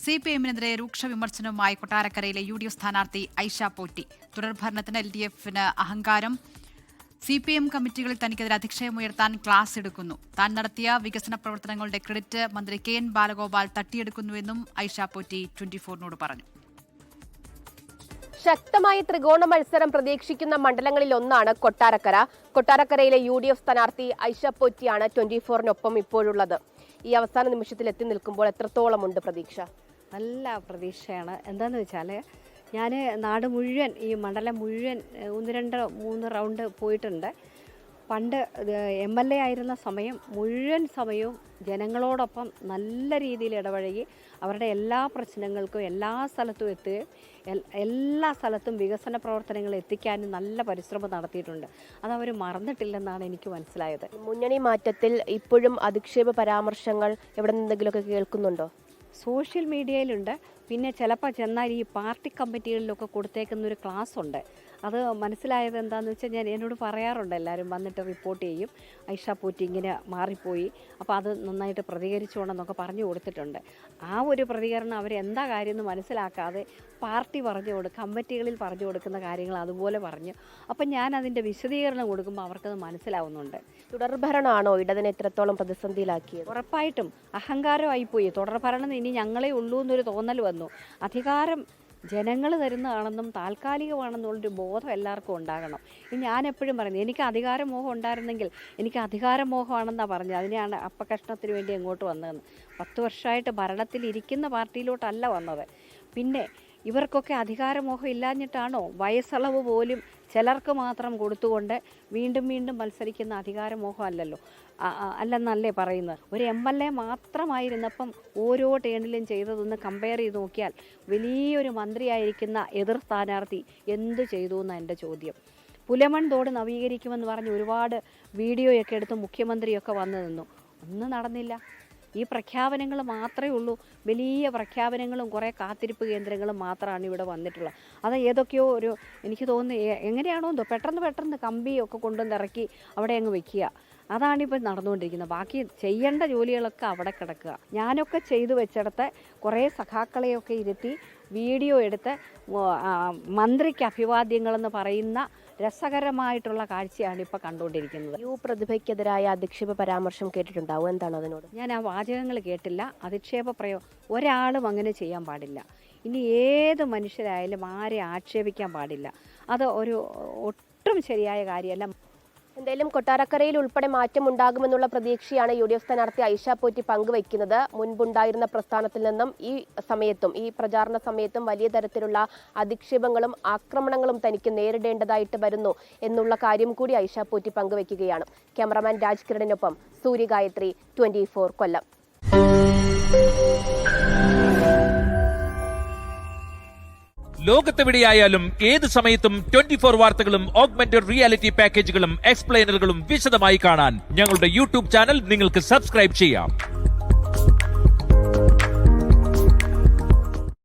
സിപിഎമ്മിനെതിരെ രൂക്ഷ വിമർശനവുമായി കൊട്ടാരക്കരയിലെ യുഡിഎഫ് സ്ഥാനാർത്ഥി ഐഷ പോറ്റി. തുടർഭരണത്തിന് എൽഡിഎഫിന് അഹങ്കാരം. സിപിഎം കമ്മിറ്റികളിൽ തനിക്കെതിരെ അധിക്ഷേപമുയർത്താൻ ക്ലാസ് എടുക്കുന്നു. താൻ നടത്തിയ വികസന പ്രവർത്തനങ്ങളുടെ ക്രെഡിറ്റ് മന്ത്രി കെ.എൻ. ബാലഗോപാൽ തട്ടിയെടുക്കുന്നുവെന്നും ഐഷ പോറ്റി 24നോട് പറഞ്ഞു. ശക്തമായ ത്രികോണ മത്സരം പ്രതീക്ഷിക്കുന്ന മണ്ഡലങ്ങളിൽ ഒന്നാണ് കൊട്ടാരക്കര. കൊട്ടാരക്കരയിലെ യുഡിഎഫ് സ്ഥാനാർത്ഥി ഐഷ പോറ്റിയാണ് 24നൊപ്പം ഇപ്പോഴുള്ളത്. ഈ അവസാന നിമിഷത്തിൽ എത്തി നിൽക്കുമ്പോൾ എത്രത്തോളമുണ്ട് പ്രതീക്ഷ? നല്ല പ്രതീക്ഷയാണ്. എന്താന്ന് വെച്ചാൽ ഞാൻ നാട് മുഴുവൻ, ഈ മണ്ഡലം മുഴുവൻ 1-2-3 റൗണ്ട് പോയിട്ടുണ്ട്. പണ്ട് MLA ആയിരുന്ന സമയം മുഴുവൻ സമയവും ജനങ്ങളോടൊപ്പം നല്ല രീതിയിൽ ഇടപഴകി അവരുടെ എല്ലാ പ്രശ്നങ്ങൾക്കും എല്ലാ സ്ഥലത്തും എത്തുകയും എല്ലാ സ്ഥലത്തും വികസന പ്രവർത്തനങ്ങൾ എത്തിക്കാനും നല്ല പരിശ്രമം നടത്തിയിട്ടുണ്ട്. അതവർ മറന്നിട്ടില്ലെന്നാണ് എനിക്ക് മനസ്സിലായത്. മുന്നണി മാറ്റത്തിൽ ഇപ്പോഴും അധിക്ഷേപ പരാമർശങ്ങൾ എവിടെ നിന്നെങ്കിലുമൊക്കെ കേൾക്കുന്നുണ്ടോ? സോഷ്യൽ മീഡിയയിലുണ്ട്. പിന്നെ ചിലപ്പോൾ ചെന്നാൽ ഈ പാർട്ടി കമ്മിറ്റികളിലൊക്കെ കൊടുത്തേക്കുന്നൊരു ക്ലാസ് ഉണ്ട്. അത് മനസ്സിലായത് എന്താണെന്ന് വെച്ചാൽ എന്നോട് പറയാറുണ്ട്, എല്ലാവരും വന്നിട്ട് റിപ്പോർട്ട് ചെയ്യും, ഐഷ പോറ്റി ഇങ്ങനെ മാറിപ്പോയി, അപ്പോൾ അത് നന്നായിട്ട് പ്രതികരിച്ചോണമെന്നൊക്കെ പറഞ്ഞു കൊടുത്തിട്ടുണ്ട്. ആ ഒരു പ്രതികരണം അവരെന്താ കാര്യമെന്ന് മനസ്സിലാക്കാതെ പാർട്ടി കമ്മിറ്റികളിൽ പറഞ്ഞു കൊടുക്കുന്ന കാര്യങ്ങൾ അതുപോലെ പറഞ്ഞു. അപ്പം ഞാൻ അതിൻ്റെ വിശദീകരണം കൊടുക്കുമ്പോൾ അവർക്കത് മനസ്സിലാവുന്നുണ്ട്. തുടർഭരണമാണോ ഇടതിനെ എത്രത്തോളം പ്രതിസന്ധിയിലാക്കിയത്? ഉറപ്പായിട്ടും അഹങ്കാരമായിപ്പോയി. തുടർഭരണം ഇനി ഞങ്ങളെ ഉള്ളൂ എന്നൊരു തോന്നൽ വന്നു. അധികാരം ജനങ്ങൾ തരുന്നതാണെന്നും താൽക്കാലികമാണെന്നുള്ളൊരു ബോധം എല്ലാവർക്കും ഉണ്ടാകണം. ഞാൻ എപ്പോഴും പറയുന്നത്, എനിക്ക് അധികാരമോഹം ഉണ്ടായിരുന്നെങ്കിൽ എനിക്ക് അധികാരമോഹമാണെന്നാണ് പറഞ്ഞത്. അതിനെയാണ് അപ്പകഷ്ണത്തിന് വേണ്ടി എങ്ങോട്ട് വന്നതെന്ന്. 10 വർഷമായിട്ട് ഭരണത്തിലിരിക്കുന്ന പാർട്ടിയിലോട്ടല്ല വന്നത്. പിന്നെ ഇവർക്കൊക്കെ അധികാരമോഹം ഇല്ലാഞ്ഞിട്ടാണോ വയസ്സളവ് പോലും ചിലർക്ക് മാത്രം കൊടുത്തുകൊണ്ട് വീണ്ടും വീണ്ടും മത്സരിക്കുന്ന അധികാരമോഹം അല്ലല്ലോ, അല്ലെന്നല്ലേ പറയുന്നത്. ഒരു MLA മാത്രമായിരുന്നപ്പം ഓരോ ടേണിലും ചെയ്തതൊന്ന് കമ്പയർ ചെയ്ത് നോക്കിയാൽ വലിയൊരു മന്ത്രിയായിരിക്കുന്ന എതിർ സ്ഥാനാർത്ഥി എന്തു ചെയ്തു എന്നാണ് എൻ്റെ ചോദ്യം. പുലമൺ തോട് നവീകരിക്കുമെന്ന് പറഞ്ഞ് ഒരുപാട് വീഡിയോയൊക്കെ എടുത്ത് മുഖ്യമന്ത്രിയൊക്കെ വന്നു നിന്നു. ഒന്നും നടന്നില്ല. ഈ പ്രഖ്യാപനങ്ങൾ മാത്രമേ ഉള്ളൂ. വലിയ പ്രഖ്യാപനങ്ങളും കുറേ കാത്തിരിപ്പ് കേന്ദ്രങ്ങളും മാത്രമാണ് ഇവിടെ വന്നിട്ടുള്ളത്. അത് ഏതൊക്കെയോ എനിക്ക് തോന്നുന്നു എങ്ങനെയാണോ എന്തോ പെട്ടെന്ന് കമ്പിയൊക്കെ കൊണ്ടുവന്ന് ഇറക്കി അവിടെ അങ്ങ് വെക്കുക. അതാണിപ്പോൾ നടന്നുകൊണ്ടിരിക്കുന്നത്. ബാക്കി ചെയ്യേണ്ട ജോലികളൊക്കെ അവിടെ കിടക്കുക. ഞാനൊക്കെ ചെയ്തു വെച്ചിടത്ത് കുറേ സഖാക്കളെയൊക്കെ ഇരുത്തി വീഡിയോ എടുത്ത് മന്ത്രിക്ക് അഭിവാദ്യങ്ങളെന്ന് പറയുന്ന രസകരമായിട്ടുള്ള കാഴ്ചയാണ് ഇപ്പോൾ കണ്ടുകൊണ്ടിരിക്കുന്നത്. പ്രതിഭയ്ക്കെതിരായ അധിക്ഷേപ പരാമർശം കേട്ടിട്ടുണ്ടാവും, എന്താണ് അതിനോട്? ഞാൻ ആ വാചകങ്ങൾ കേട്ടില്ല. അധിക്ഷേപ ഒരാളും അങ്ങനെ ചെയ്യാൻ പാടില്ല. ഇനി ഏത് മനുഷ്യരായാലും ആരെ ആക്ഷേപിക്കാൻ പാടില്ല. അത് ഒട്ടും ശരിയായ കാര്യമല്ല. എന്തായാലും കൊട്ടാരക്കരയിൽ ഉൾപ്പെടെ മാറ്റം ഉണ്ടാകുമെന്നുള്ള പ്രതീക്ഷയാണ് UDF സ്ഥാനാർത്ഥി ഐഷ പോറ്റി പങ്കുവയ്ക്കുന്നത്. മുൻപുണ്ടായിരുന്ന പ്രസ്ഥാനത്തിൽ നിന്നും ഈ പ്രചാരണ സമയത്തും വലിയ തരത്തിലുള്ള അധിക്ഷേപങ്ങളും ആക്രമണങ്ങളും തനിക്ക് നേരിടേണ്ടതായിട്ട് വരുന്നു എന്നുള്ള കാര്യം കൂടി ഐഷ പോറ്റി പങ്കുവയ്ക്കുകയാണ്. ക്യാമറമാൻ രാജ് കിരണിനൊപ്പം സൂര്യഗായത്രി, 24 കൊല്ലം. ലോകത്തെവിടെയായാലും ഏത് സമയത്തും 24 വാർത്തകളും ഓഗ്മെന്റഡ് റിയാലിറ്റി പാക്കേജുകളും എക്സ്പ്ലെയിനറുകളും വിശദമായി കാണാൻ ഞങ്ങളുടെ YouTube ചാനൽ നിങ്ങൾക്ക് സബ്സ്ക്രൈബ് ചെയ്യാം.